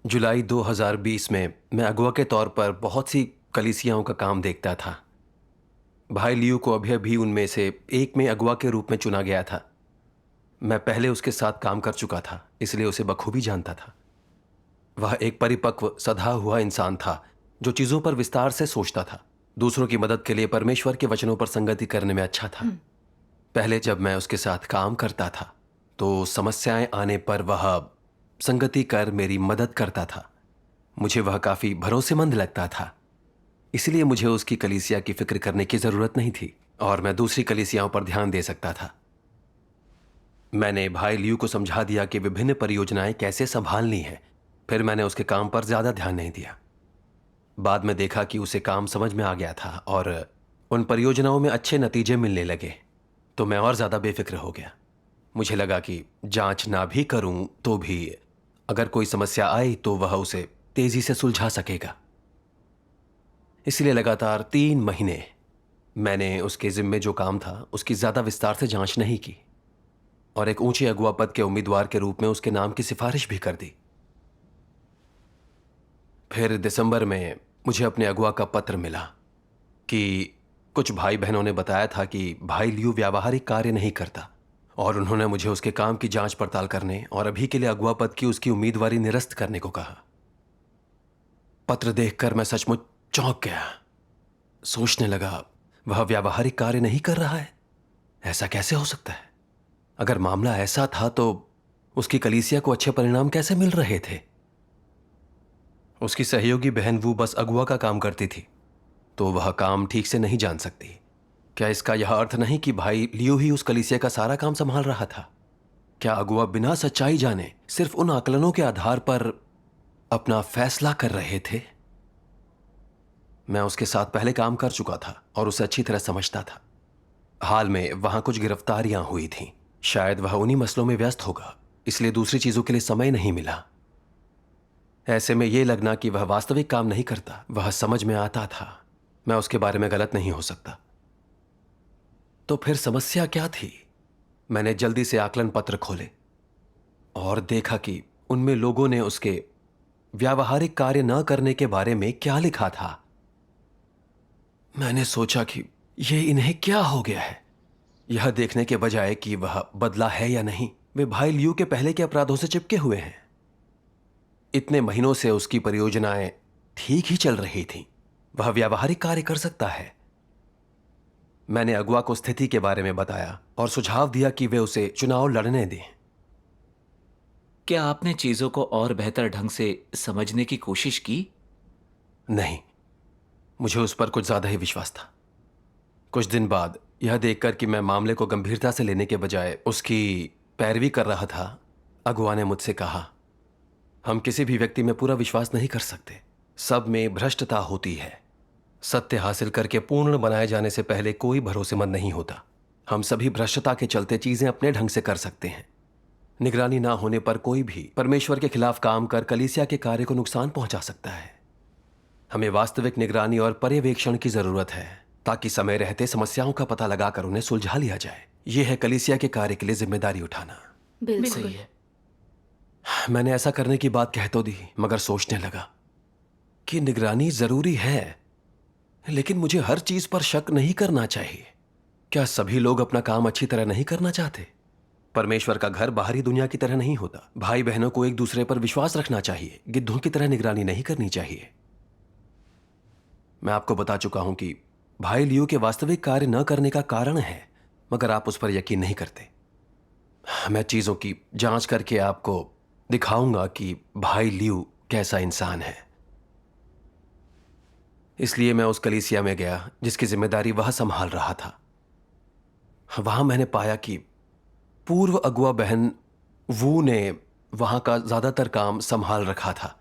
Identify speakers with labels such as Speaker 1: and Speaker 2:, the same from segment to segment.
Speaker 1: जुलाई 2020 में मैं अगुआ के तौर पर बहुत सी कलीसियाओं का काम देखता था। भाई लियू को अभी अभी उनमें से एक में अगुआ के रूप में चुना गया था। मैं पहले उसके साथ काम कर चुका था, इसलिए उसे बखूबी जानता था। वह एक परिपक्व सधा हुआ इंसान था जो चीजों पर विस्तार से सोचता था। दूसरों की मदद के लिए परमेश्वर के वचनों पर संगति करने में अच्छा था। पहले जब मैं उसके साथ काम करता था तो समस्याएं आने पर वह संगति कर मेरी मदद करता था। मुझे वह काफी भरोसेमंद लगता था, इसलिए मुझे उसकी कलीसिया की फिक्र करने की जरूरत नहीं थी और मैं दूसरी कलीसियाओं पर ध्यान दे सकता था। मैंने भाई लियू को समझा दिया कि विभिन्न परियोजनाएं कैसे संभालनी है। फिर मैंने उसके काम पर ज्यादा ध्यान नहीं दिया। बाद में देखा कि उसे काम समझ में आ गया था और उन परियोजनाओं में अच्छे नतीजे मिलने लगे, तो मैं और ज्यादा बेफिक्र हो गया। मुझे लगा कि जांच ना भी करूं तो भी अगर कोई समस्या आई तो वह उसे तेजी से सुलझा सकेगा। इसलिए लगातार 3 महीने मैंने उसके जिम्मे जो काम था उसकी ज्यादा विस्तार से जांच नहीं की और एक ऊंचे अगुआ पद के उम्मीदवार के रूप में उसके नाम की सिफारिश भी कर दी। फिर दिसंबर में मुझे अपने अगुआ का पत्र मिला कि कुछ भाई बहनों ने बताया था कि भाई लियू व्यावहारिक कार्य नहीं करता और उन्होंने मुझे उसके काम की जांच पड़ताल करने और अभी के लिए अगुआ पद की उसकी उम्मीदवारी निरस्त करने को कहा। पत्र देखकर मैं सचमुच चौंक गया। सोचने लगा, वह व्यावहारिक कार्य नहीं कर रहा है? ऐसा कैसे हो सकता है? अगर मामला ऐसा था तो उसकी कलीसिया को अच्छे परिणाम कैसे मिल रहे थे? उसकी सहयोगी बहन वो बस अगुआ का काम करती थी, तो वह काम ठीक से नहीं जान सकती। क्या इसका यह अर्थ नहीं कि भाई लियो ही उस कलीसिया का सारा काम संभाल रहा था? क्या अगुआ बिना सच्चाई जाने सिर्फ उन आकलनों के आधार पर अपना फैसला कर रहे थे? मैं उसके साथ पहले काम कर चुका था और उसे अच्छी तरह समझता था। हाल में वहां कुछ गिरफ्तारियां हुई थीं। शायद वह उन्हीं मसलों में व्यस्त होगा, इसलिए दूसरी चीजों के लिए समय नहीं मिला। ऐसे में यह लगना कि वह वास्तविक काम नहीं करता, वह समझ में आता था। मैं उसके बारे में गलत नहीं हो सकता। तो फिर समस्या क्या थी? मैंने जल्दी से आकलन पत्र खोले और देखा कि उनमें लोगों ने उसके व्यावहारिक कार्य न करने के बारे में क्या लिखा था। मैंने सोचा कि यह इन्हें क्या हो गया है। यह देखने के बजाय कि वह बदला है या नहीं, वे भाई लियू के पहले के अपराधों से चिपके हुए हैं। इतने महीनों से उसकी परियोजनाएं ठीक ही चल रही थीं। वह व्यावहारिक कार्य कर सकता है। मैंने अगुआ को स्थिति के बारे में बताया और सुझाव दिया कि वे उसे चुनाव लड़ने दें।
Speaker 2: क्या आपने चीजों को और बेहतर ढंग से समझने की कोशिश की?
Speaker 1: नहीं, मुझे उस पर कुछ ज्यादा ही विश्वास था। कुछ दिन बाद यह देखकर कि मैं मामले को गंभीरता से लेने के बजाय उसकी पैरवी कर रहा था, अगुआ ने मुझसे कहा, हम किसी भी व्यक्ति में पूरा विश्वास नहीं कर सकते। सब में भ्रष्टता होती है। सत्य हासिल करके पूर्ण बनाए जाने से पहले कोई भरोसेमंद नहीं होता। हम सभी भ्रष्टता के चलते चीजें अपने ढंग से कर सकते हैं। निगरानी ना होने पर कोई भी परमेश्वर के खिलाफ काम कर कलीसिया के कार्य को नुकसान पहुंचा सकता है। हमें वास्तविक निगरानी और पर्यवेक्षण की जरूरत है ताकि समय रहते समस्याओं का पता लगाकर उन्हें सुलझा लिया जाए। यह है कलीसिया के कार्य के लिए जिम्मेदारी उठाना।
Speaker 3: बिल्कुल।
Speaker 2: सही है।
Speaker 1: मैंने ऐसा करने की बात कह तो दी, मगर सोचने लगा कि निगरानी जरूरी है, लेकिन मुझे हर चीज पर शक नहीं करना चाहिए। क्या सभी लोग अपना काम अच्छी तरह नहीं करना चाहते? परमेश्वर का घर बाहरी दुनिया की तरह नहीं होता। भाई बहनों को एक दूसरे पर विश्वास रखना चाहिए, गिद्धों की तरह निगरानी नहीं करनी चाहिए। मैं आपको बता चुका हूं कि भाई लियो के वास्तविक कार्य न करने का कारण है, मगर आप उस पर यकीन नहीं करते। मैं चीजों की जांच करके आपको दिखाऊंगा कि भाई लियो कैसा इंसान है। इसलिए मैं उस कलीसिया में गया जिसकी जिम्मेदारी वह संभाल रहा था। वहां मैंने पाया कि पूर्व अगुआ बहन वू ने वहां का ज्यादातर काम संभाल रखा था।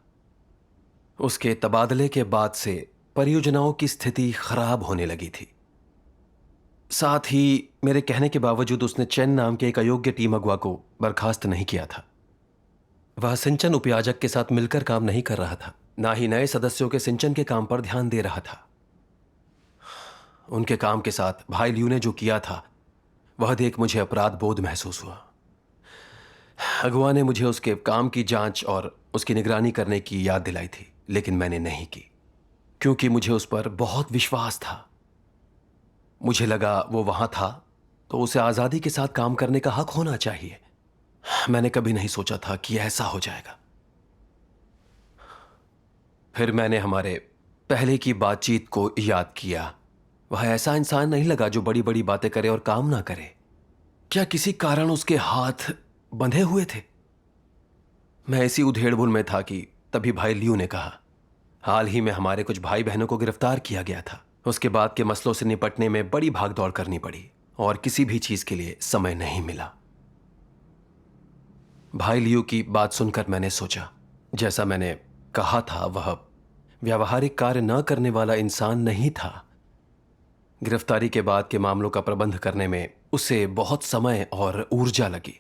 Speaker 1: उसके तबादले के बाद से परियोजनाओं की स्थिति खराब होने लगी थी। साथ ही मेरे कहने के बावजूद उसने चेन नाम के एक अयोग्य टीम अगुआ को बर्खास्त नहीं किया था। वह सिंचन उपयाजक के साथ मिलकर काम नहीं कर रहा था, ना ही नए सदस्यों के सिंचन के काम पर ध्यान दे रहा था। उनके काम के साथ भाई लियू ने जो किया था वह देख मुझे अपराध बोध महसूस हुआ। अगुआ ने मुझे उसके काम की जांच और उसकी निगरानी करने की याद दिलाई थी, लेकिन मैंने नहीं की क्योंकि मुझे उस पर बहुत विश्वास था। मुझे लगा वो वहां था तो उसे आज़ादी के साथ काम करने का हक होना चाहिए। मैंने कभी नहीं सोचा था कि ऐसा हो जाएगा। फिर मैंने हमारे पहले की बातचीत को याद किया। वह ऐसा इंसान नहीं लगा जो बड़ी बड़ी बातें करे और काम ना करे। क्या किसी कारण उसके हाथ बंधे हुए थे? मैं इसी उधेड़बुन में था कि तभी भाई लियू ने कहा, हाल ही में हमारे कुछ भाई बहनों को गिरफ्तार किया गया था। उसके बाद के मसलों से निपटने में बड़ी भागदौड़ करनी पड़ी और किसी भी चीज के लिए समय नहीं मिला। भाई लियू की बात सुनकर मैंने सोचा, जैसा मैंने कहा था, वह व्यावहारिक कार्य न करने वाला इंसान नहीं था। गिरफ्तारी के बाद के मामलों का प्रबंध करने में उसे बहुत समय और ऊर्जा लगी।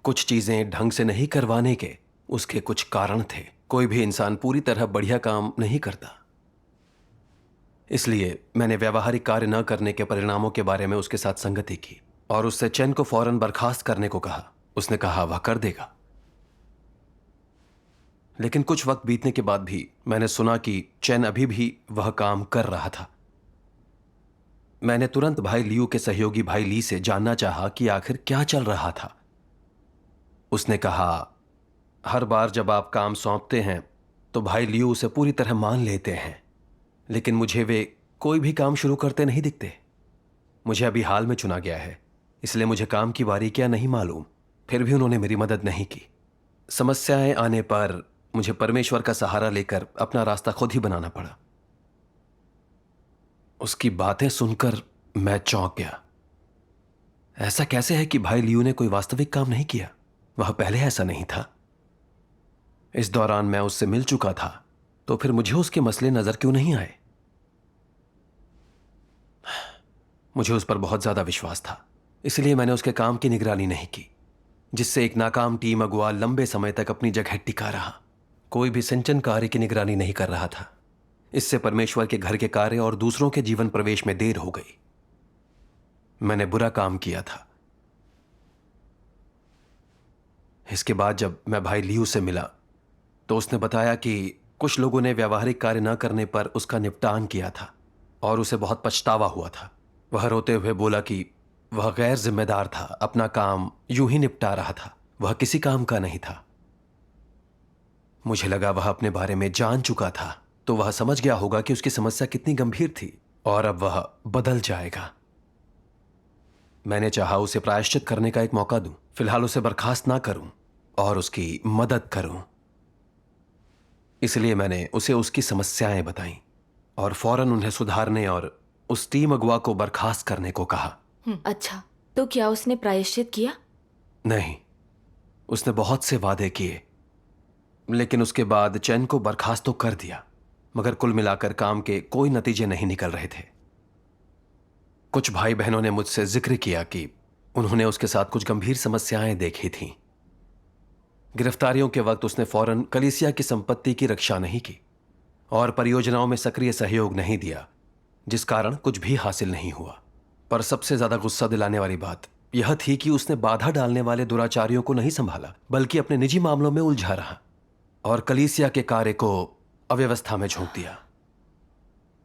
Speaker 1: कुछ चीजें ढंग से नहीं करवाने के उसके कुछ कारण थे। कोई भी इंसान पूरी तरह बढ़िया काम नहीं करता। इसलिए मैंने व्यावहारिक कार्य न करने के परिणामों के बारे में उसके साथ संगति की और उससे चेन को फौरन बर्खास्त करने को कहा। उसने कहा वह कर देगा। लेकिन कुछ वक्त बीतने के बाद भी मैंने सुना कि चेन अभी भी वह काम कर रहा था। मैंने तुरंत भाई लियू के सहयोगी भाई ली से जानना चाहा कि आखिर क्या चल रहा था। उसने कहा, हर बार जब आप काम सौंपते हैं तो भाई लियू उसे पूरी तरह मान लेते हैं, लेकिन मुझे वे कोई भी काम शुरू करते नहीं दिखते। मुझे अभी हाल में चुना गया है, इसलिए मुझे काम की बारीकियां नहीं मालूम। फिर भी उन्होंने मेरी मदद नहीं की। समस्याएं आने पर मुझे परमेश्वर का सहारा लेकर अपना रास्ता खुद ही बनाना पड़ा। उसकी बातें सुनकर मैं चौंक गया। ऐसा कैसे है कि भाई लियू ने कोई वास्तविक काम नहीं किया? वह पहले ऐसा नहीं था। इस दौरान मैं उससे मिल चुका था, तो फिर मुझे उसके मसले नजर क्यों नहीं आए? मुझे उस पर बहुत ज्यादा विश्वास था, इसलिए मैंने उसके काम की निगरानी नहीं की, जिससे एक नाकाम टीम अगुवा लंबे समय तक अपनी जगह टिका रहा। कोई भी सिंचन कार्य की निगरानी नहीं कर रहा था। इससे परमेश्वर के घर के कार्य और दूसरों के जीवन प्रवेश में देर हो गई। मैंने बुरा काम किया था। इसके बाद जब मैं भाई लियू से मिला तो उसने बताया कि कुछ लोगों ने व्यावहारिक कार्य न करने पर उसका निपटान किया था और उसे बहुत पछतावा हुआ था। वह रोते हुए बोला कि वह गैर जिम्मेदार था, अपना काम यूं ही निपटा रहा था, वह किसी काम का नहीं था। मुझे लगा वह अपने बारे में जान चुका था, तो वह समझ गया होगा कि उसकी समस्या कितनी गंभीर थी और अब वह बदल जाएगा। मैंने चाहा उसे प्रायश्चित करने का एक मौका दूं, फिलहाल उसे बर्खास्त ना करूं और उसकी मदद करूं। इसलिए मैंने उसे उसकी समस्याएं बताईं और फौरन उन्हें सुधारने और उस टीम अगुवा को बर्खास्त करने को कहा।
Speaker 3: अच्छा, तो क्या उसने प्रायश्चित किया?
Speaker 1: नहीं, उसने बहुत से वादे किए, लेकिन उसके बाद चैन को बर्खास्त तो कर दिया, मगर कुल मिलाकर काम के कोई नतीजे नहीं निकल रहे थे। कुछ भाई बहनों ने मुझसे जिक्र किया कि उन्होंने उसके साथ कुछ गंभीर समस्याएं देखी थीं। गिरफ्तारियों के वक्त उसने फौरन कलीसिया की संपत्ति की रक्षा नहीं की और परियोजनाओं में सक्रिय सहयोग नहीं दिया, जिस कारण कुछ भी हासिल नहीं हुआ। पर सबसे ज्यादा गुस्सा दिलाने वाली बात यह थी कि उसने बाधा डालने वाले दुराचारियों को नहीं संभाला, बल्कि अपने निजी मामलों में उलझा रहा और कलीसिया के कार्य को अव्यवस्था में झोंक दिया।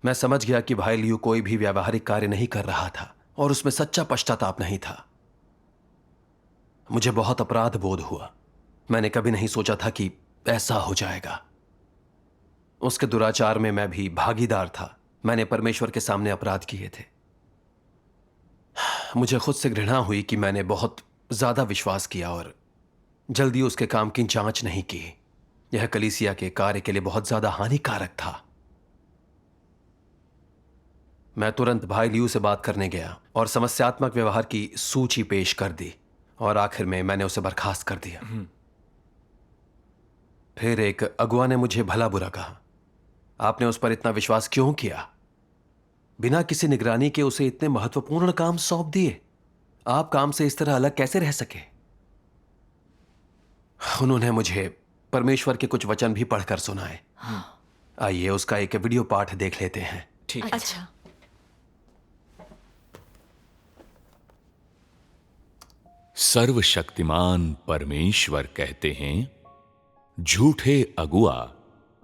Speaker 1: मैं समझ गया कि भाई लियू कोई भी व्यावहारिक कार्य नहीं कर रहा था और उसमें सच्चा पश्चाताप नहीं था। मुझे बहुत अपराध बोध हुआ। मैंने कभी नहीं सोचा था कि ऐसा हो जाएगा। उसके दुराचार में मैं भी भागीदार था। मैंने परमेश्वर के सामने अपराध किए थे। मुझे खुद से घृणा हुई कि मैंने बहुत ज्यादा विश्वास किया और जल्दी उसके काम की जांच नहीं की। यह कलीसिया के कार्य के लिए बहुत ज्यादा हानिकारक था। मैं तुरंत भाई लियू से बात करने गया और समस्यात्मक व्यवहार की सूची पेश कर दी और आखिर में मैंने उसे बर्खास्त कर दिया। फिर एक अगुआ ने मुझे भला बुरा कहा, आपने उस पर इतना विश्वास क्यों किया? बिना किसी निगरानी के उसे इतने महत्वपूर्ण काम सौंप दिए। आप काम से इस तरह अलग कैसे रह सके? उन्होंने मुझे परमेश्वर के कुछ वचन भी पढ़कर सुनाए। आइए उसका एक वीडियो पाठ देख लेते हैं।
Speaker 2: ठीक है।
Speaker 3: अच्छा,
Speaker 4: सर्वशक्तिमान परमेश्वर कहते हैं, झूठे अगुआ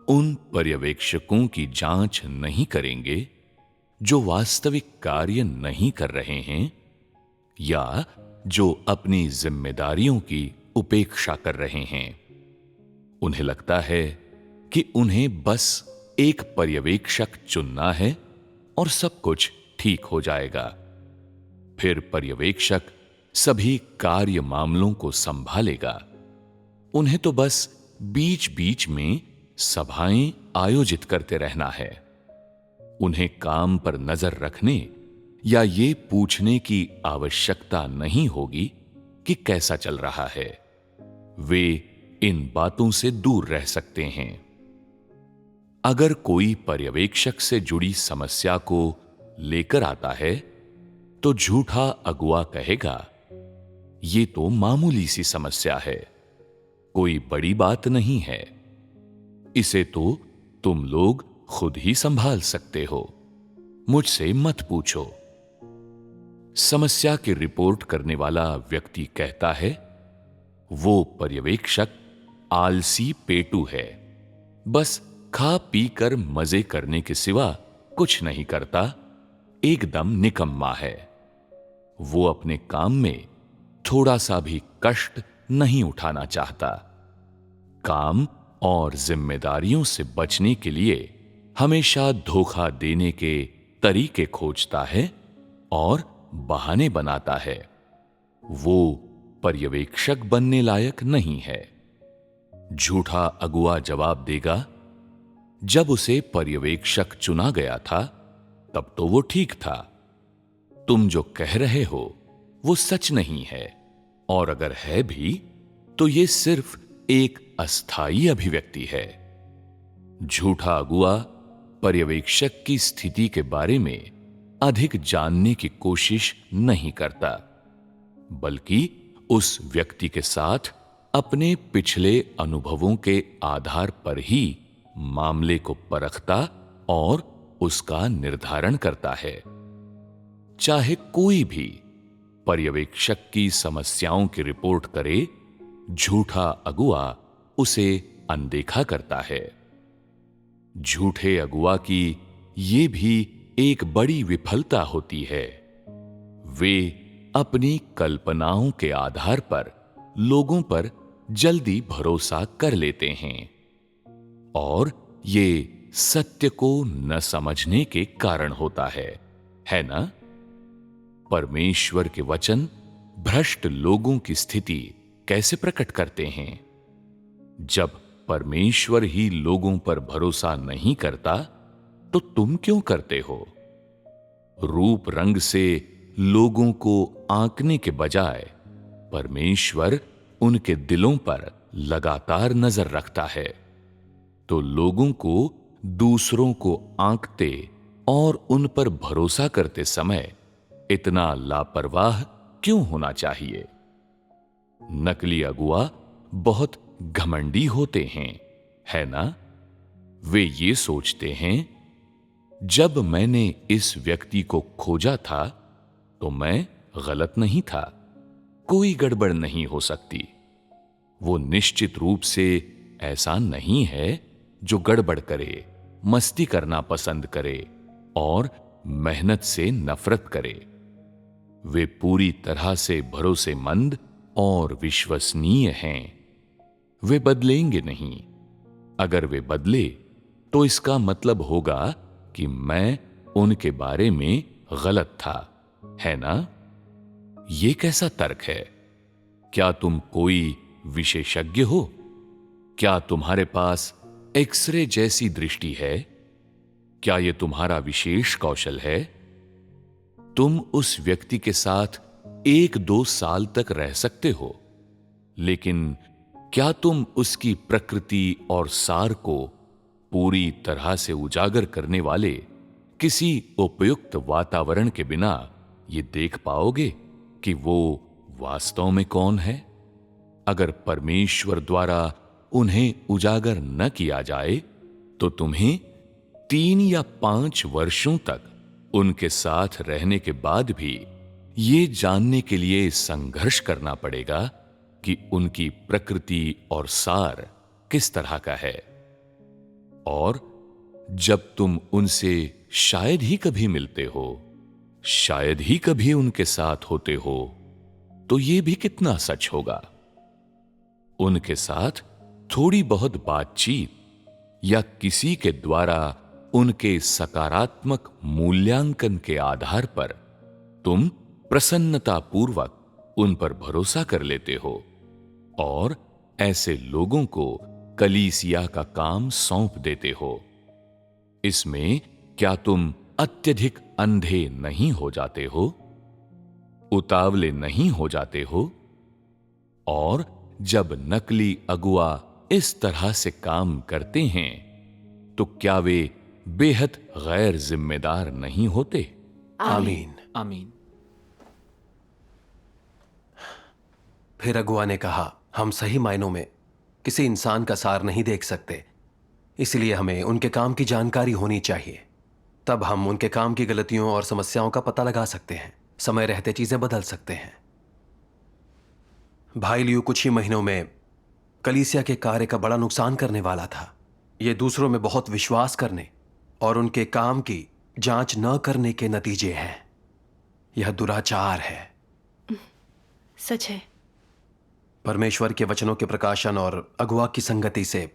Speaker 4: उन पर्यवेक्षकों की जांच नहीं करेंगे जो वास्तविक कार्य नहीं कर रहे हैं या जो अपनी जिम्मेदारियों की उपेक्षा कर रहे हैं। उन्हें लगता है कि उन्हें बस एक पर्यवेक्षक चुनना है और सब कुछ ठीक हो जाएगा। फिर पर्यवेक्षक सभी कार्य मामलों को संभालेगा। उन्हें तो बस बीच बीच में सभाएं आयोजित करते रहना है। उन्हें काम पर नजर रखने या ये पूछने की आवश्यकता नहीं होगी कि कैसा चल रहा है। वे इन बातों से दूर रह सकते हैं। अगर कोई पर्यवेक्षक से जुड़ी समस्या को लेकर आता है तो झूठा अगुआ कहेगा, ये तो मामूली सी समस्या है, कोई बड़ी बात नहीं है, इसे तो तुम लोग खुद ही संभाल सकते हो, मुझसे मत पूछो। समस्या की रिपोर्ट करने वाला व्यक्ति कहता है, वो पर्यवेक्षक आलसी पेटू है, बस खा पी कर मजे करने के सिवा कुछ नहीं करता, एकदम निकम्मा है। वो अपने काम में थोड़ा सा भी कष्ट नहीं उठाना चाहता। काम और जिम्मेदारियों से बचने के लिए हमेशा धोखा देने के तरीके खोजता है और बहाने बनाता है। वो पर्यवेक्षक बनने लायक नहीं है। झूठा अगुआ जवाब देगा, जब उसे पर्यवेक्षक चुना गया था तब तो वो ठीक था। तुम जो कह रहे हो वो सच नहीं है, और अगर है भी तो ये सिर्फ एक अस्थायी अभिव्यक्ति है। झूठा अगुआ पर्यवेक्षक की स्थिति के बारे में अधिक जानने की कोशिश नहीं करता, बल्कि उस व्यक्ति के साथ अपने पिछले अनुभवों के आधार पर ही मामले को परखता और उसका निर्धारण करता है। चाहे कोई भी पर्यवेक्षक की समस्याओं की रिपोर्ट करे, झूठा अगुआ उसे अनदेखा करता है। झूठे अगुआ की ये भी एक बड़ी विफलता होती है। वे अपनी कल्पनाओं के आधार पर लोगों पर जल्दी भरोसा कर लेते हैं, और ये सत्य को न समझने के कारण होता है ना? परमेश्वर के वचन भ्रष्ट लोगों की स्थिति कैसे प्रकट करते हैं? जब परमेश्वर ही लोगों पर भरोसा नहीं करता तो तुम क्यों करते हो? रूप रंग से लोगों को आंकने के बजाय परमेश्वर उनके दिलों पर लगातार नजर रखता है। तो लोगों को दूसरों को आंकते और उन पर भरोसा करते समय इतना लापरवाह क्यों होना चाहिए? नकली अगुआ बहुत घमंडी होते हैं, है ना? वे ये सोचते हैं, जब मैंने इस व्यक्ति को खोजा था तो मैं गलत नहीं था, कोई गड़बड़ नहीं हो सकती। वो निश्चित रूप से ऐसा नहीं है जो गड़बड़ करे, मस्ती करना पसंद करे और मेहनत से नफरत करे। वे पूरी तरह से भरोसेमंद और विश्वसनीय हैं। वे बदलेंगे नहीं। अगर वे बदले तो इसका मतलब होगा कि मैं उनके बारे में गलत था, है ना? ये कैसा तर्क है? क्या तुम कोई विशेषज्ञ हो? क्या तुम्हारे पास एक्सरे जैसी दृष्टि है? क्या यह तुम्हारा विशेष कौशल है? तुम उस व्यक्ति के साथ 1-2 साल तक रह सकते हो, लेकिन क्या तुम उसकी प्रकृति और सार को पूरी तरह से उजागर करने वाले किसी उपयुक्त वातावरण के बिना ये देख पाओगे कि वो वास्तव में कौन है? अगर परमेश्वर द्वारा उन्हें उजागर न किया जाए तो तुम्हें 3 या 5 वर्षों तक उनके साथ रहने के बाद भी ये जानने के लिए संघर्ष करना पड़ेगा कि उनकी प्रकृति और सार किस तरह का है। और जब तुम उनसे शायद ही कभी मिलते हो, शायद ही कभी उनके साथ होते हो, तो यह भी कितना सच होगा। उनके साथ थोड़ी बहुत बातचीत या किसी के द्वारा उनके सकारात्मक मूल्यांकन के आधार पर तुम प्रसन्नतापूर्वक उन पर भरोसा कर लेते हो और ऐसे लोगों को कलीसिया का काम सौंप देते हो। इसमें क्या तुम अत्यधिक अंधे नहीं हो जाते हो, उतावले नहीं हो जाते हो? और जब नकली अगुआ इस तरह से काम करते हैं तो क्या वे बेहद गैर जिम्मेदार नहीं होते?
Speaker 1: आमीन।
Speaker 2: आमीन।
Speaker 1: फिर अगुआ ने कहा, हम सही मायनों में किसी इंसान का सार नहीं देख सकते, इसलिए हमें उनके काम की जानकारी होनी चाहिए। तब हम उनके काम की गलतियों और समस्याओं का पता लगा सकते हैं, समय रहते चीजें बदल सकते हैं। भाई लियू कुछ ही महीनों में कलीसिया के कार्य का बड़ा नुकसान करने वाला था। ये दूसरों में बहुत विश्वास करने और उनके काम की जांच न करने के नतीजे हैं। यह दुराचार है।
Speaker 3: सच है।
Speaker 1: परमेश्वर के वचनों के प्रकाशन और अगुआ की संगति से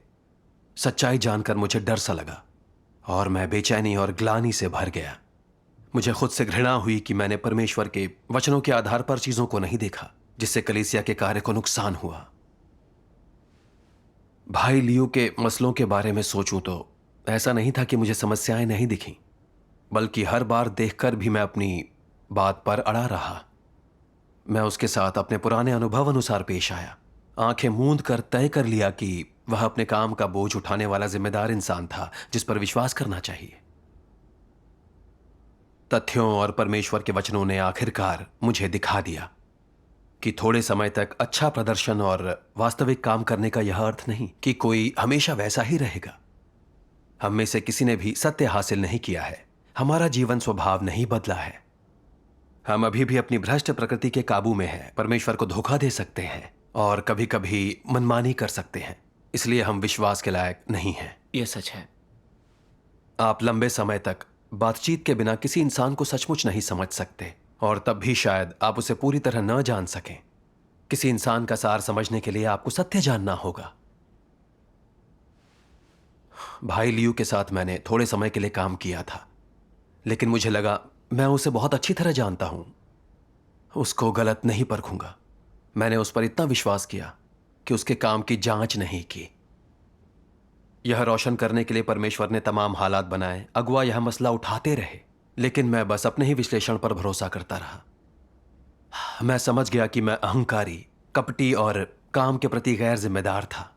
Speaker 1: सच्चाई जानकर मुझे डर सा लगा और मैं बेचैनी और ग्लानि से भर गया। मुझे खुद से घृणा हुई कि मैंने परमेश्वर के वचनों के आधार पर चीजों को नहीं देखा, जिससे कलीसिया के कार्य को नुकसान हुआ। भाई लियू के मसलों के बारे में सोचूं तो ऐसा नहीं था कि मुझे समस्याएं नहीं दिखीं, बल्कि हर बार देखकर भी मैं अपनी बात पर अड़ा रहा। मैं उसके साथ अपने पुराने अनुभव अनुसार पेश आया, आंखें मूंद कर तय कर लिया कि वह अपने काम का बोझ उठाने वाला जिम्मेदार इंसान था जिस पर विश्वास करना चाहिए। तथ्यों और परमेश्वर के वचनों ने आखिरकार मुझे दिखा दिया कि थोड़े समय तक अच्छा प्रदर्शन और वास्तविक काम करने का यह अर्थ नहीं कि कोई हमेशा वैसा ही रहेगा। हम में से किसी ने भी सत्य हासिल नहीं किया है। हमारा जीवन स्वभाव नहीं बदला है। हम अभी भी अपनी भ्रष्ट प्रकृति के काबू में हैं, परमेश्वर को धोखा दे सकते हैं और कभी कभी मनमानी कर सकते हैं। इसलिए हम विश्वास के लायक नहीं हैं।
Speaker 2: यह सच है।
Speaker 1: आप लंबे समय तक बातचीत के बिना किसी इंसान को सचमुच नहीं समझ सकते और तब भी शायद आप उसे पूरी तरह न जान सकें। किसी इंसान का सार समझने के लिए आपको सत्य जानना होगा। भाई लियू के साथ मैंने थोड़े समय के लिए काम किया था, लेकिन मुझे लगा मैं उसे बहुत अच्छी तरह जानता हूं, उसको गलत नहीं परखूंगा। मैंने उस पर इतना विश्वास किया कि उसके काम की जांच नहीं की। यह रोशन करने के लिए परमेश्वर ने तमाम हालात बनाए। अगुआ यह मसला उठाते रहे, लेकिन मैं बस अपने ही विश्लेषण पर भरोसा करता रहा। मैं समझ गया कि मैं अहंकारी, कपटी और काम के प्रति गैर जिम्मेदार था।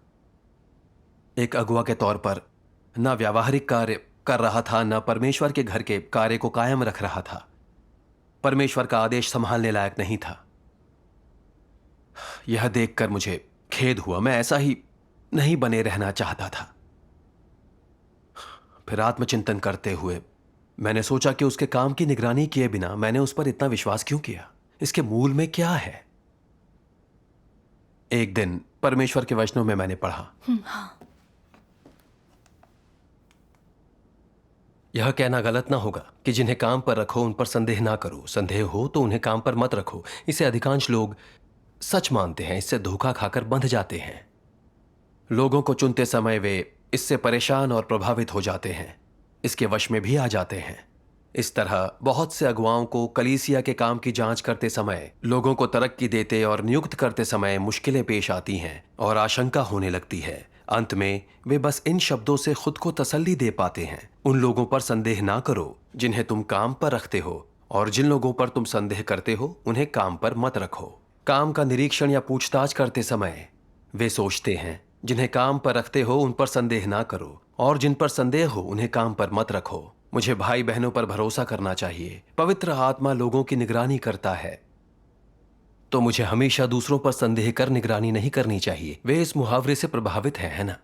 Speaker 1: एक अगुआ के तौर पर न व्यावहारिक कार्य कर रहा था, न परमेश्वर के घर के कार्य को कायम रख रहा था। परमेश्वर का आदेश संभालने लायक नहीं था। यह देखकर मुझे खेद हुआ। मैं ऐसा ही नहीं बने रहना चाहता था। फिर आत्मचिंतन करते हुए मैंने सोचा कि उसके काम की निगरानी किए बिना मैंने उस पर इतना विश्वास क्यों किया? इसके मूल में क्या है? एक दिन परमेश्वर के वचनों में मैंने पढ़ा, यह कहना गलत ना होगा कि जिन्हें काम पर रखो उन पर संदेह ना करो। संदेह हो तो उन्हें काम पर मत रखो। इसे अधिकांश लोग सच मानते हैं। इससे धोखा खाकर बंध जाते हैं। लोगों को चुनते समय वे इससे परेशान और प्रभावित हो जाते हैं, इसके वश में भी आ जाते हैं। इस तरह बहुत से अगुवाओं को कलीसिया के काम की जांच करते समय, लोगों को तरक्की देते और नियुक्त करते समय मुश्किलें पेश आती हैं और आशंका होने लगती है। अंत में वे बस इन शब्दों से खुद को तसल्ली दे पाते हैं, उन लोगों पर संदेह ना करो जिन्हें तुम काम पर रखते हो, और जिन लोगों पर तुम संदेह करते हो उन्हें काम पर मत रखो। काम का निरीक्षण या पूछताछ करते समय वे सोचते हैं, जिन्हें काम पर रखते हो उन पर संदेह ना करो, और जिन पर संदेह हो उन्हें काम पर मत रखो। मुझे भाई बहनों पर भरोसा करना चाहिए। पवित्र आत्मा लोगों की निगरानी करता है, तो मुझे हमेशा दूसरों पर संदेह कर निगरानी नहीं करनी चाहिए। वे इस मुहावरे से प्रभावित हैं, है ना?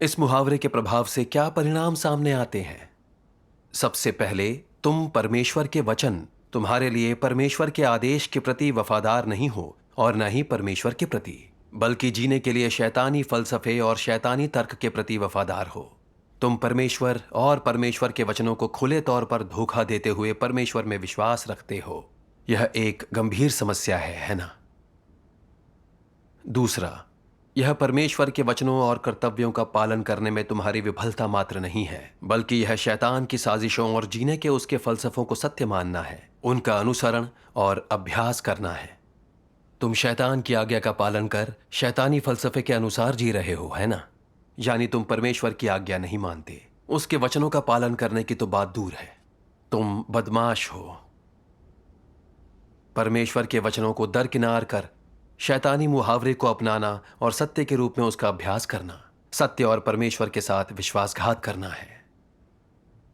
Speaker 1: इस मुहावरे के प्रभाव से क्या परिणाम सामने आते हैं? सबसे पहले, तुम परमेश्वर के वचन, तुम्हारे लिए परमेश्वर के आदेश के प्रति वफादार नहीं हो और न ही परमेश्वर के प्रति। बल्कि जीने के लिए शैतानी फलसफे और शैतानी तर्क के प्रति वफादार हो। तुम परमेश्वर और परमेश्वर के वचनों को खुले तौर पर धोखा देते हुए परमेश्वर में विश्वास रखते हो। यह एक गंभीर समस्या है ना? दूसरा, यह परमेश्वर के वचनों और कर्तव्यों का पालन करने में तुम्हारी विफलता मात्र नहीं है, बल्कि यह शैतान की साजिशों और जीने के उसके फलसफों को सत्य मानना है, उनका अनुसरण और अभ्यास करना है। तुम शैतान की आज्ञा का पालन कर शैतानी फलसफे के अनुसार जी रहे हो, है ना? यानी तुम परमेश्वर की आज्ञा नहीं मानते। उसके वचनों का पालन करने की तो बात दूर है, तुम बदमाश हो। परमेश्वर के वचनों को दरकिनार कर शैतानी मुहावरे को अपनाना और सत्य के रूप में उसका अभ्यास करना, सत्य और परमेश्वर के साथ विश्वासघात करना है।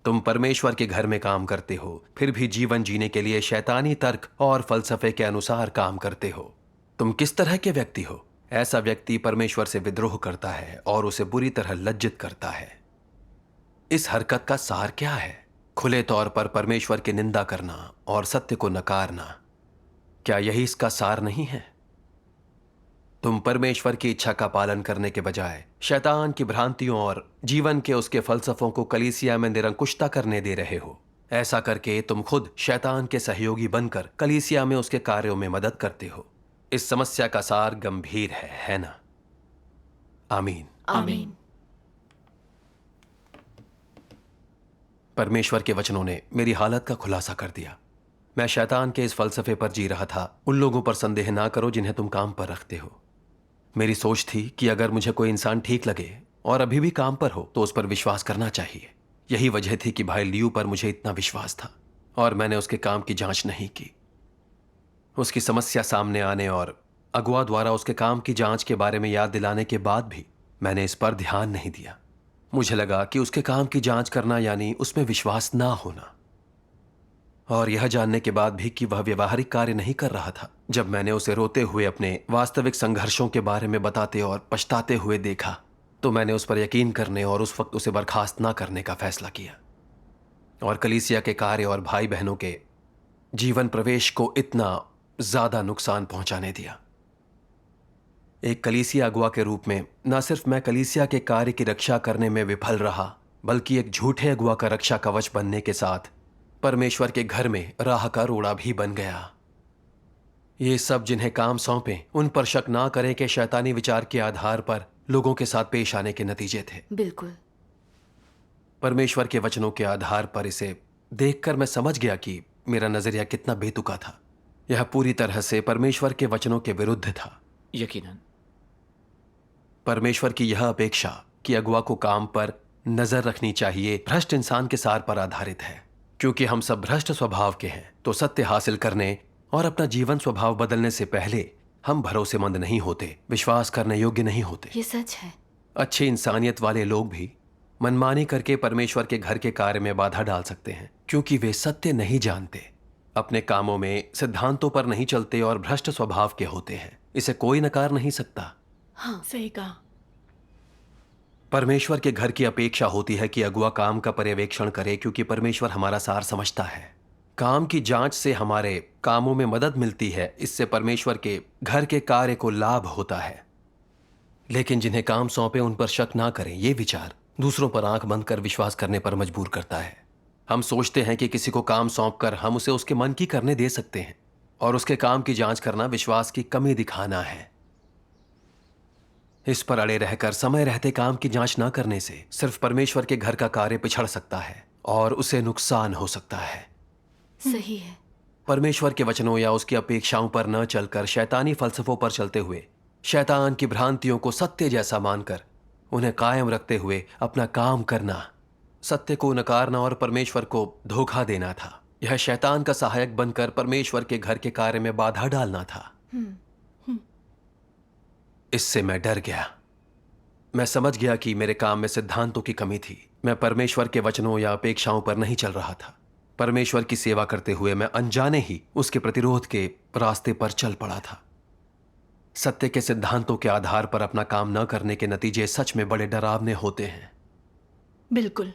Speaker 1: तुम परमेश्वर के घर में काम करते हो, फिर भी जीवन जीने के लिए शैतानी तर्क और फलसफे के अनुसार काम करते हो। तुम किस तरह के व्यक्ति हो? ऐसा व्यक्ति परमेश्वर से विद्रोह करता है और उसे बुरी तरह लज्जित करता है। इस हरकत का सार क्या है? खुले तौर पर परमेश्वर की निंदा करना और सत्य को नकारना। क्या यही इसका सार नहीं है? तुम परमेश्वर की इच्छा का पालन करने के बजाय शैतान की भ्रांतियों और जीवन के उसके फलसफों को कलीसिया में निरंकुशता करने दे रहे हो। ऐसा करके तुम खुद शैतान के सहयोगी बनकर कलीसिया में उसके कार्यों में मदद करते हो। इस समस्या का सार गंभीर है ना? आमीन।
Speaker 3: आमीन।
Speaker 1: परमेश्वर के वचनों ने मेरी हालत का खुलासा कर दिया। मैं शैतान के इस फलसफे पर जी रहा था, उन लोगों पर संदेह ना करो जिन्हें तुम काम पर रखते हो। मेरी सोच थी कि अगर मुझे कोई इंसान ठीक लगे और अभी भी काम पर हो तो उस पर विश्वास करना चाहिए। यही वजह थी कि भाई लियू पर मुझे इतना विश्वास था और मैंने उसके काम की जांच नहीं की। उसकी समस्या सामने आने और अगुआ द्वारा उसके काम की जांच के बारे में याद दिलाने के बाद भी मैंने इस पर ध्यान नहीं दिया। मुझे लगा कि उसके काम की जांच करना यानी उसमें विश्वास ना होना, और यह जानने के बाद भी कि वह व्यवहारिक कार्य नहीं कर रहा था। जब मैंने उसे रोते हुए अपने वास्तविक संघर्षों के बारे में बताते और पछताते हुए देखा तो मैंने उस पर यकीन करने और उस वक्त उसे बर्खास्त ना करने का फैसला किया, और कलीसिया के कार्य और भाई बहनों के जीवन प्रवेश को इतना ज्यादा नुकसान पहुंचाने दिया। एक कलीसिया अगुआ के रूप में न सिर्फ मैं कलीसिया के कार्य की रक्षा करने में विफल रहा, बल्कि एक झूठे अगुआ का रक्षा कवच बनने के साथ परमेश्वर के घर में राह का रोड़ा भी बन गया। ये सब जिन्हें काम सौंपे उन पर शक ना करें कि शैतानी विचार के आधार पर लोगों के साथ पेश आने के नतीजे थे।
Speaker 3: बिल्कुल।
Speaker 1: परमेश्वर के वचनों के आधार पर इसे देखकर मैं समझ गया कि मेरा नजरिया कितना बेतुका था। यह पूरी तरह से परमेश्वर के वचनों के विरुद्ध था।
Speaker 2: यकीनन।
Speaker 1: परमेश्वर की यह अपेक्षा कि अगुआ को काम पर नजर रखनी चाहिए भ्रष्ट इंसान के सार पर आधारित है। क्योंकि हम सब भ्रष्ट स्वभाव के हैं तो सत्य हासिल करने और अपना जीवन स्वभाव बदलने से पहले हम भरोसेमंद नहीं होते, विश्वास करने योग्य नहीं होते।
Speaker 3: ये सच है।
Speaker 1: अच्छी इंसानियत वाले लोग भी मनमानी करके परमेश्वर के घर के कार्य में बाधा डाल सकते हैं, क्योंकि वे सत्य नहीं जानते, अपने कामों में सिद्धांतों पर नहीं चलते और भ्रष्ट स्वभाव के होते हैं। इसे कोई नकार नहीं सकता।
Speaker 3: हाँ, सही कहा।
Speaker 1: परमेश्वर के घर की अपेक्षा होती है कि अगुआ काम का पर्यवेक्षण करे, क्योंकि परमेश्वर हमारा सार समझता है। काम की जांच से हमारे कामों में मदद मिलती है, इससे परमेश्वर के घर के कार्य को लाभ होता है। लेकिन जिन्हें काम सौंपे उन पर शक ना करें, ये विचार दूसरों पर आंख बंद कर विश्वास करने पर मजबूर करता है। हम सोचते हैं कि किसी को काम सौंपकर हम उसे उसके मन की करने दे सकते हैं, और उसके काम की जांच करना विश्वास की कमी दिखाना है। इस पर अड़े रहकर समय रहते काम की जांच ना करने से सिर्फ परमेश्वर के घर का कार्य पिछड़ सकता है और उसे नुकसान हो सकता है।
Speaker 3: सही है।
Speaker 1: परमेश्वर के वचनों या उसकी अपेक्षाओं पर न चलकर शैतानी फलसफों पर चलते हुए, शैतान की भ्रांतियों को सत्य जैसा मानकर उन्हें कायम रखते हुए अपना काम करना, सत्य को नकारना और परमेश्वर को धोखा देना था। यह शैतान का सहायक बनकर परमेश्वर के घर के कार्य में बाधा डालना था। इससे मैं डर गया। मैं समझ गया कि मेरे काम में सिद्धांतों की कमी थी। मैं परमेश्वर के वचनों या अपेक्षाओं पर नहीं चल रहा था। परमेश्वर की सेवा करते हुए मैं अनजाने ही उसके प्रतिरोध के रास्ते पर चल पड़ा था। सत्य के सिद्धांतों के आधार पर अपना काम न करने के नतीजे सच में बड़े डरावने होते हैं।
Speaker 3: बिल्कुल।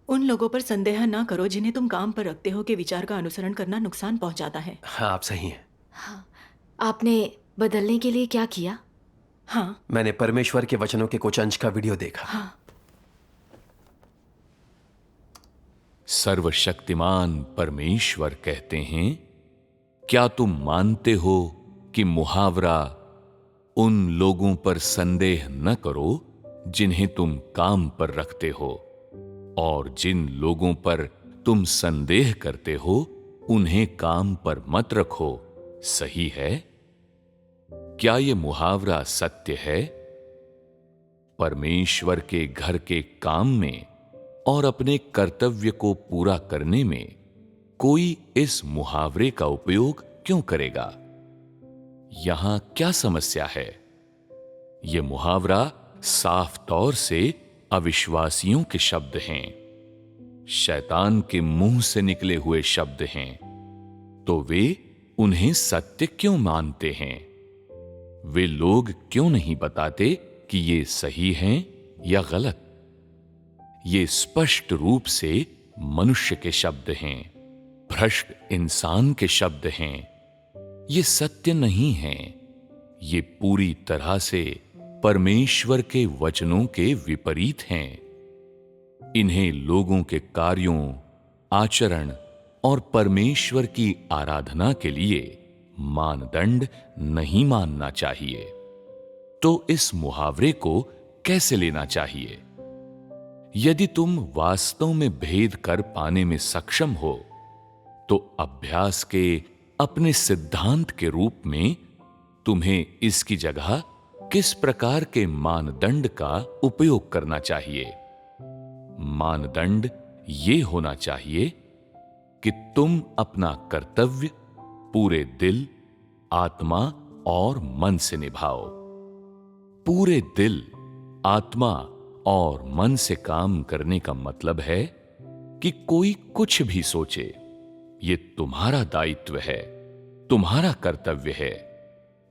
Speaker 3: उन लोगों पर संदेह ना करो जिन्हें तुम काम पर रखते हो कि विचार का अनुसरण करना नुकसान पहुंचाता है।
Speaker 1: हाँ, आप सही हैं।
Speaker 3: हाँ, आपने बदलने के लिए क्या किया? हाँ
Speaker 1: मैंने परमेश्वर के वचनों के कुछ अंश का वीडियो देखा।
Speaker 3: हाँ।
Speaker 4: सर्वशक्तिमान परमेश्वर कहते हैं, क्या तुम मानते हो कि मुहावरा उन लोगों पर संदेह न करो जिन्हें तुम काम पर रखते हो, और जिन लोगों पर तुम संदेह करते हो उन्हें काम पर मत रखो, सही है? क्या यह मुहावरा सत्य है? परमेश्वर के घर के काम में और अपने कर्तव्य को पूरा करने में कोई इस मुहावरे का उपयोग क्यों करेगा? यहां क्या समस्या है? यह मुहावरा साफ तौर से अविश्वासियों के शब्द हैं, शैतान के मुंह से निकले हुए शब्द हैं। तो वे उन्हें सत्य क्यों मानते हैं? वे लोग क्यों नहीं बताते कि ये सही हैं या गलत? ये स्पष्ट रूप से मनुष्य के शब्द हैं, भ्रष्ट इंसान के शब्द हैं। ये सत्य नहीं हैं। ये पूरी तरह से परमेश्वर के वचनों के विपरीत हैं। इन्हें लोगों के कार्यों, आचरण और परमेश्वर की आराधना के लिए मानदंड नहीं मानना चाहिए। तो इस मुहावरे को कैसे लेना चाहिए? यदि तुम वास्तव में भेद कर पाने में सक्षम हो, तो अभ्यास के अपने सिद्धांत के रूप में तुम्हें इसकी जगह किस प्रकार के मानदंड का उपयोग करना चाहिए? मानदंड ये होना चाहिए कि तुम अपना कर्तव्य पूरे दिल, आत्मा और मन से निभाओ। पूरे दिल, आत्मा और मन से काम करने का मतलब है कि कोई कुछ भी सोचे, ये तुम्हारा दायित्व है, तुम्हारा कर्तव्य है।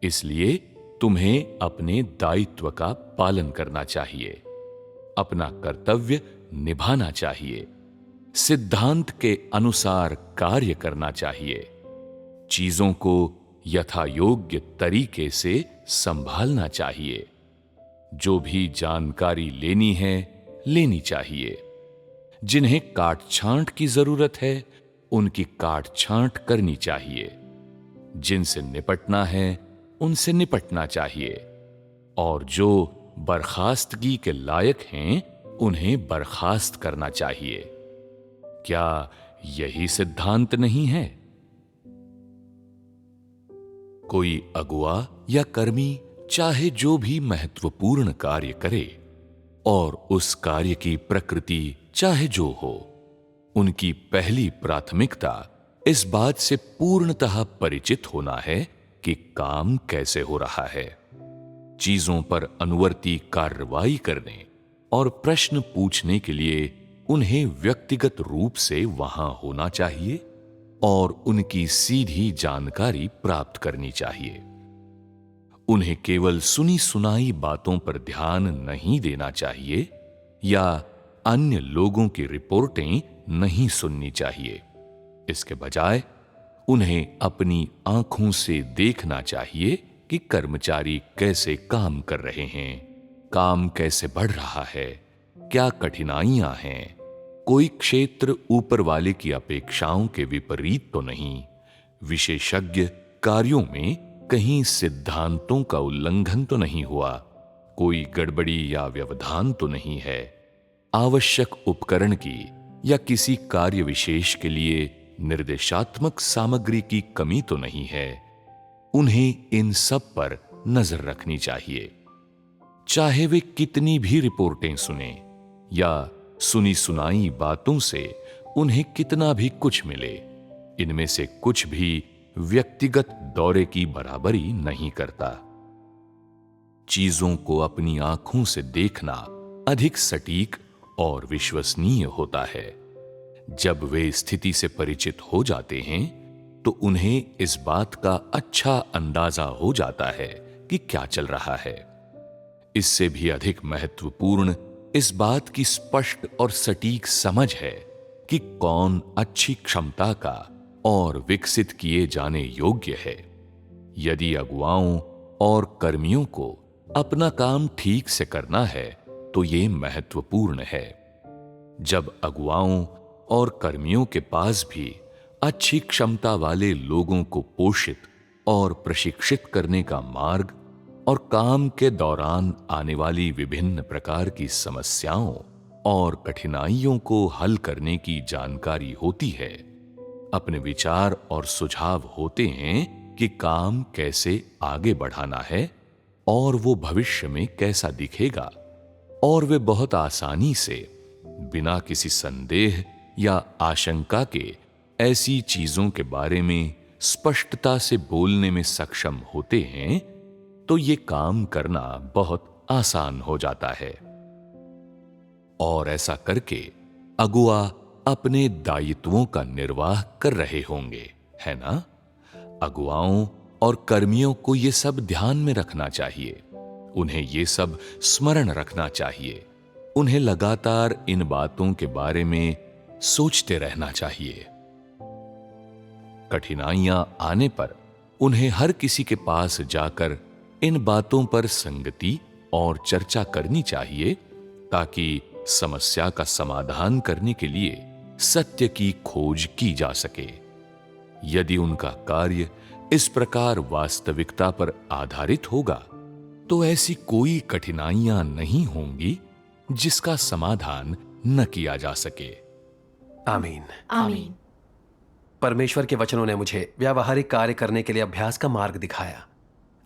Speaker 4: इसलिए तुम्हें अपने दायित्व का पालन करना चाहिए, अपना कर्तव्य निभाना चाहिए, सिद्धांत के अनुसार कार्य करना चाहिए, चीजों को यथा योग्य तरीके से संभालना चाहिए। जो भी जानकारी लेनी है, लेनी चाहिए। जिन्हें काट छांट की जरूरत है, उनकी काट छांट करनी चाहिए। जिनसे निपटना है, उनसे निपटना चाहिए। और जो बर्खास्तगी के लायक हैं, उन्हें बर्खास्त करना चाहिए। क्या यही सिद्धांत नहीं है? कोई अगुआ या कर्मी चाहे जो भी महत्वपूर्ण कार्य करे, और उस कार्य की प्रकृति चाहे जो हो, उनकी पहली प्राथमिकता इस बात से पूर्णतः परिचित होना है कि काम कैसे हो रहा है। चीजों पर अनुवर्ती कार्रवाई करने और प्रश्न पूछने के लिए उन्हें व्यक्तिगत रूप से वहां होना चाहिए और उनकी सीधी जानकारी प्राप्त करनी चाहिए। उन्हें केवल सुनी सुनाई बातों पर ध्यान नहीं देना चाहिए या अन्य लोगों की रिपोर्टें नहीं सुननी चाहिए। इसके बजाय उन्हें अपनी आंखों से देखना चाहिए कि कर्मचारी कैसे काम कर रहे हैं, काम कैसे बढ़ रहा है, क्या कठिनाइयां हैं, कोई क्षेत्र ऊपर वाले की अपेक्षाओं के विपरीत तो नहीं, विशेषज्ञ कार्यों में कहीं सिद्धांतों का उल्लंघन तो नहीं हुआ, कोई गड़बड़ी या व्यवधान तो नहीं है, आवश्यक उपकरण की या किसी कार्य विशेष के लिए निर्देशात्मक सामग्री की कमी तो नहीं है। उन्हें इन सब पर नजर रखनी चाहिए। चाहे वे कितनी भी रिपोर्टें सुने या सुनी सुनाई बातों से उन्हें कितना भी कुछ मिले, इनमें से कुछ भी व्यक्तिगत दौरे की बराबरी नहीं करता। चीजों को अपनी आंखों से देखना अधिक सटीक और विश्वसनीय होता है। जब वे स्थिति से परिचित हो जाते हैं, तो उन्हें इस बात का अच्छा अंदाजा हो जाता है कि क्या चल रहा है। इससे भी अधिक महत्वपूर्ण इस बात की स्पष्ट और सटीक समझ है कि कौन अच्छी क्षमता का और विकसित किए जाने योग्य है। यदि अगुवाओं और कर्मियों को अपना काम ठीक से करना है तो ये महत्वपूर्ण है। जब अगुवाओं और कर्मियों के पास भी अच्छी क्षमता वाले लोगों को पोषित और प्रशिक्षित करने का मार्ग और काम के दौरान आने वाली विभिन्न प्रकार की समस्याओं और कठिनाइयों को हल करने की जानकारी होती है, अपने विचार और सुझाव होते हैं कि काम कैसे आगे बढ़ाना है और वो भविष्य में कैसा दिखेगा, और वे बहुत आसानी से बिना किसी संदेह या आशंका के ऐसी चीजों के बारे में स्पष्टता से बोलने में सक्षम होते हैं, तो ये काम करना बहुत आसान हो जाता है। और ऐसा करके अगुआ अपने दायित्वों का निर्वाह कर रहे होंगे, है ना? अगुवाओं और कर्मियों को ये सब ध्यान में रखना चाहिए, उन्हें ये सब स्मरण रखना चाहिए, उन्हें लगातार इन बातों के बारे में सोचते रहना चाहिए। कठिनाइयां आने पर उन्हें हर किसी के पास जाकर इन बातों पर संगति और चर्चा करनी चाहिए, ताकि समस्या का समाधान करने के लिए सत्य की खोज की जा सके। यदि उनका कार्य इस प्रकार वास्तविकता पर आधारित होगा, तो ऐसी कोई कठिनाइयां नहीं होंगी जिसका समाधान न किया जा सके।
Speaker 1: आमीन।
Speaker 3: आमीन।
Speaker 1: परमेश्वर के वचनों ने मुझे व्यावहारिक कार्य करने के लिए अभ्यास का मार्ग दिखाया।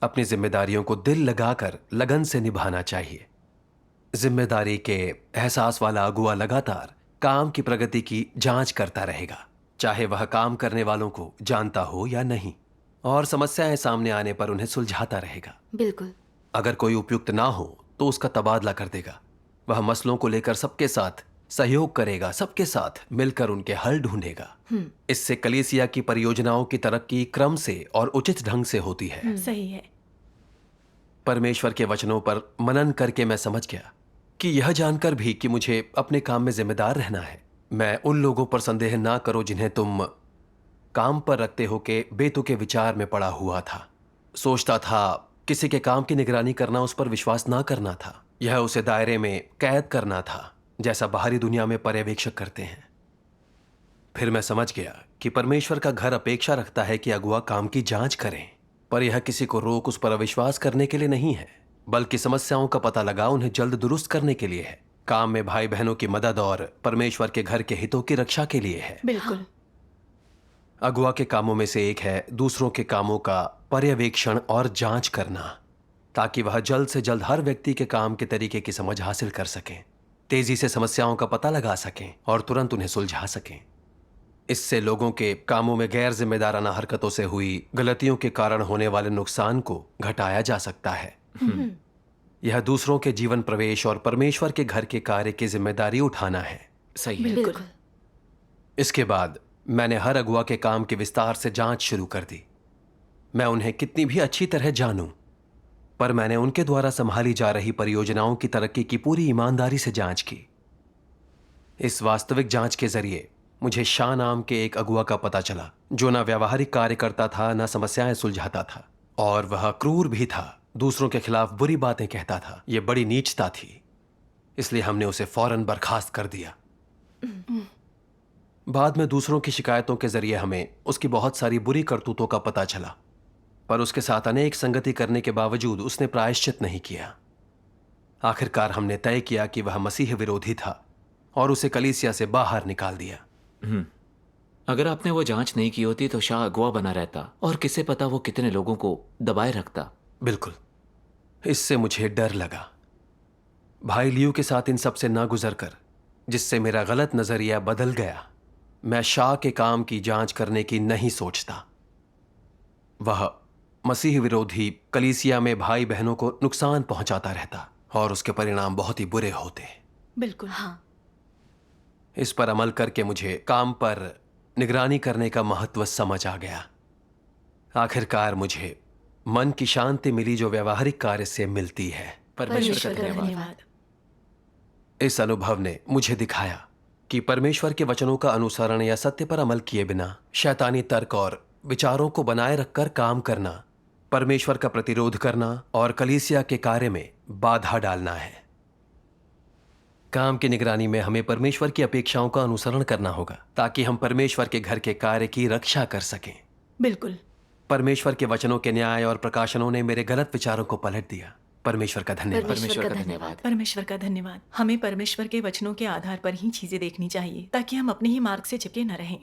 Speaker 1: अपनी जिम्मेदारियों को दिल लगाकर लगन से निभाना चाहिए। जिम्मेदारी के एहसास वाला अगुआ लगातार काम की प्रगति की जांच करता रहेगा, चाहे वह काम करने वालों को जानता हो या नहीं, और समस्याएं सामने आने पर उन्हें सुलझाता रहेगा।
Speaker 5: बिल्कुल।
Speaker 1: अगर कोई उपयुक्त ना हो तो उसका तबादला कर देगा। वह मसलों को लेकर सबके साथ सहयोग करेगा, सबके साथ मिलकर उनके हल ढूंढेगा। इससे कलीसिया की परियोजनाओं की तरक्की क्रम से और उचित ढंग से होती है।
Speaker 3: सही है।
Speaker 1: परमेश्वर के वचनों पर मनन करके मैं समझ गया कि यह जानकर भी कि मुझे अपने काम में जिम्मेदार रहना है। मैं उन लोगों पर संदेह ना करो जिन्हें तुम काम पर रखते हो के बेतुके विचार में पड़ा हुआ था। सोचता था किसी के काम की निगरानी करना उस पर विश्वास ना करना था, यह उसे दायरे में कैद करना था जैसा बाहरी दुनिया में पर्यवेक्षक करते हैं। फिर मैं समझ गया कि परमेश्वर का घर अपेक्षा रखता है कि अगुआ काम की जांच करें, पर यह किसी को रोक उस पर अविश्वास करने के लिए नहीं है, बल्कि समस्याओं का पता लगा उन्हें जल्द दुरुस्त करने के लिए है। काम में भाई बहनों की मदद और परमेश्वर के घर के हितों की रक्षा के लिए है।
Speaker 3: बिल्कुल।
Speaker 1: अगुआ के कामों में से एक है दूसरों के कामों का पर्यवेक्षण और जांच करना, ताकि वह जल्द से जल्द हर व्यक्ति के काम के तरीके की समझ हासिल कर सकें, तेजी से समस्याओं का पता लगा सकें और तुरंत उन्हें सुलझा सकें। इससे लोगों के कामों में गैर जिम्मेदाराना हरकतों से हुई गलतियों के कारण होने वाले नुकसान को घटाया जा सकता है। यह दूसरों के जीवन प्रवेश और परमेश्वर के घर के कार्य की जिम्मेदारी उठाना है।
Speaker 2: सही है।
Speaker 3: बिल्कुल।
Speaker 1: इसके बाद मैंने हर अगुआ के काम की विस्तार से जांच शुरू कर दी। मैं उन्हें कितनी भी अच्छी तरह जानूं, पर मैंने उनके द्वारा संभाली जा रही परियोजनाओं की तरक्की की पूरी ईमानदारी से जांच की। इस वास्तविक जांच के जरिए मुझे शाह नाम के एक अगुआ का पता चला, जो ना व्यावहारिक कार्य करता था, ना समस्याएं सुलझाता था, और वह क्रूर भी था, दूसरों के खिलाफ बुरी बातें कहता था। यह बड़ी नीचता थी, इसलिए हमने उसे फौरन बर्खास्त कर दिया। बाद में दूसरों की शिकायतों के जरिए हमें उसकी बहुत सारी बुरी करतूतों का पता चला, पर उसके साथ अनेक संगति करने के बावजूद उसने प्रायश्चित नहीं किया। आखिरकार हमने तय किया कि वह मसीह विरोधी था और उसे कलीसिया से बाहर निकाल दिया।
Speaker 2: अगर आपने वो जांच नहीं की होती तो शाह अगुआ बना रहता, और किसे पता वो कितने लोगों को दबाए रखता।
Speaker 1: बिल्कुल। इससे मुझे डर लगा। भाई लियू के साथ इन सब से ना गुजर कर, जिससे मेरा गलत नजरिया बदल गया, मैं शाह के काम की जांच करने की नहीं सोचता। वह मसीह विरोधी कलीसिया में भाई बहनों को नुकसान पहुंचाता रहता और उसके परिणाम बहुत ही बुरे होते।
Speaker 3: बिल्कुल।
Speaker 5: हाँ।
Speaker 1: इस पर अमल करके मुझे काम पर निगरानी करने का महत्व समझ आ गया। आखिरकार मुझे मन की शांति मिली जो व्यावहारिक कार्य से मिलती है।
Speaker 2: परमेश्वर का धन्यवाद।
Speaker 1: इस अनुभव ने मुझे दिखाया कि परमेश्वर के वचनों का अनुसरण या सत्य पर अमल किए बिना शैतानी तर्क और विचारों को बनाए रखकर काम करना परमेश्वर का प्रतिरोध करना और कलीसिया के कार्य में बाधा डालना है। काम की निगरानी में हमें परमेश्वर की अपेक्षाओं का अनुसरण करना होगा ताकि हम परमेश्वर के घर के कार्य की रक्षा कर सकें।
Speaker 3: बिल्कुल।
Speaker 1: परमेश्वर के वचनों के न्याय और प्रकाशनों ने मेरे गलत विचारों को पलट दिया। परमेश्वर का धन्यवाद।
Speaker 2: परमेश्वर का धन्यवाद।
Speaker 3: परमेश्वर का धन्यवाद। हमें परमेश्वर के वचनों के आधार पर ही चीजें देखनी चाहिए ताकि हम अपने ही मार्ग से चिपके न रहें।